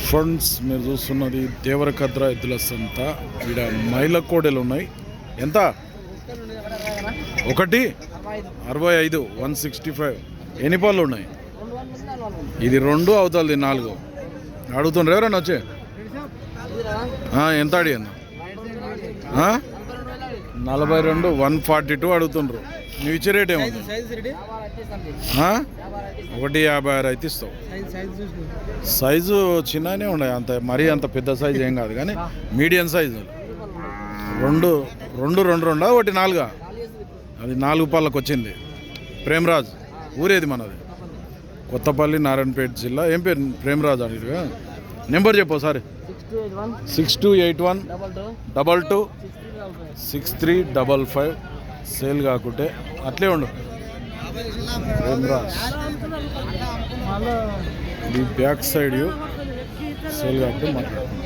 Friends మీరు చూస్తున్నది దేవరకద్ర ఎద్దుల సంత. ఇక్కడ మైల కోడెలు ఉన్నాయి. ఎంత? ఒకటి 65, 165. ఎన్ని పళ్ళు ఉన్నాయి? ఇది 2, అవుతుంది 4. అడుగుతుండ్రు ఎవరన్నా వచ్చే? ఎంత అడిగాను? 42, 142 అడుగుతుండ్రు. నువ్వు ఇచ్చే రేట్ ఏమో? 156 అయితే ఇస్తావు. సైజు చిన్ననే ఉన్నాయి, అంత మరీ అంత పెద్ద సైజు ఏం కాదు, కానీ మీడియం సైజు. 2, 1 4. అది 4 పళ్ళకు వచ్చింది. ప్రేమరాజ్ ఊరేది మనది? కొత్తపల్లి, నారాయణపేట జిల్లా. ఏం పేరు? ప్రేమరాజ్ అని. నెంబర్ చెప్పు సారీ. 6281 22 6355. సేల్ కాకుంటే అట్లే ఉండు. ప్రేమరాజ్ ఈ బ్యాక్ సైడ్ సేల్ కాకుంటే మాట్లాడుతున్నాం.